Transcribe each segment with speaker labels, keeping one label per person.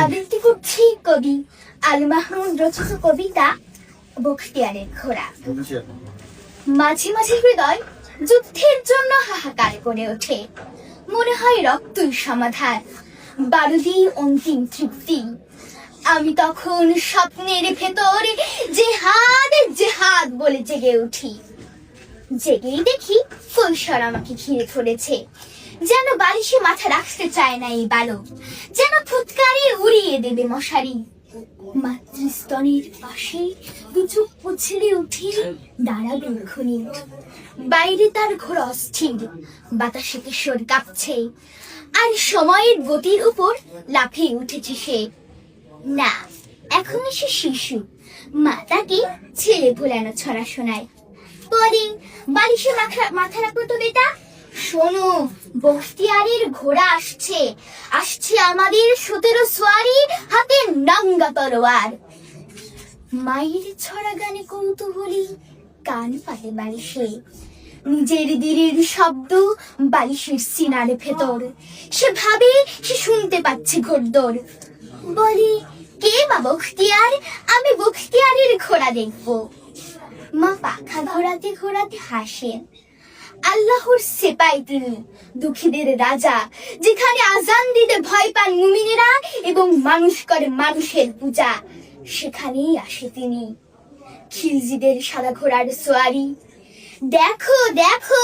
Speaker 1: আবৃত্তি করছি কবি আল মাহমুদ রচিত কবিতা বখতিয়ারের ঘোড়া। মাঝে মাঝে হৃদয় যুদ্ধের জন্য হাহাকার করে ওঠে, মনে হয় রক্তই সমাধান, বারুদি অন্তিম তৃপ্তি। আমি তখন স্বপ্নের ভেতর জেহাদ জেহাদ বলে জেগে উঠি। জেগেই দেখি কৈশোর আমাকে ঘিরে ধরেছে, যেন বালিশে মাথা রাখতে চায় না এই বালক, যেন ফুৎকারে উড়িয়ে দেবে মশারি। মাতৃস্তনের পাশে দু চোখ মুছড়ে উঠে দাঁড়াবে এক্ষুনি। বাইরে তার ঘোর অস্থির, বাতাসে কিশোর কাঁপছে, আর সময়ের গতির উপর লাফিয়ে উঠেছে সে। না, এখন সে শিশু, মা তাকে ছেলে ভোলানো ছড়া শোনায়। পরে বালিশে মাথা রাখো তো বেটা, শোনো বখতিয়ারের ঘোড়া আসছে, আসছে আমাদের 17 সোয়ারি, হাতে নাঙ্গা তলোয়ার। মায়ের ছড়া গানে কৌতূহলী কান পাতে বালিশে, নিজের দিদির শব্দ বালিশের সিনার ভেতর। সে ভাবে সে শুনতে পাচ্ছে ঘোড়দৌড়। বলি, কে মা বখতিয়ার? আমি বখতিয়ারের ঘোড়া দেখবো। মা পাখা ঘোরাতে ঘোরাতে হাসেন। আল্লাহর সেপাই তিনি, দুঃখীদের রাজা, যেখানে আজান দিতে ভয় পান মুমিনেরা এবং মানুষ করে মানুষের পূজা, সেখানেই আসে তিনি। খিলজিদের সাদা ঘোড়ার সোয়ারি। দেখো দেখো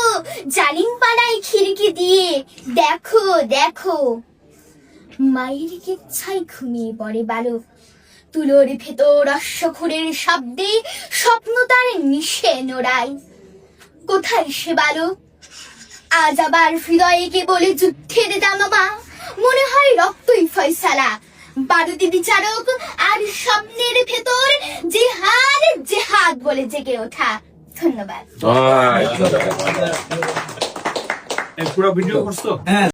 Speaker 1: জালিম পাড়ায় খিড়কি দিয়ে, দেখো দেখো। মায়ের কেচ্ছায় ঘুমিয়ে পড়ে বালক, তুলোর ভেতর অশ্বখুরের শব্দে স্বপ্ন তার নিশে নোড়ায়। কোথায় সে বালক? আজ আবার হৃদয়ে কে বলে যুদ্ধের দামামা, মনে হয় রক্তই ফয়সালা, বারুদি বিচারক আর স্বপ্নের ভেতর জেহাদ জেহাদ বলে জেগে ওঠা। ধন্যবাদ।
Speaker 2: পুরো ভিডিও করছো?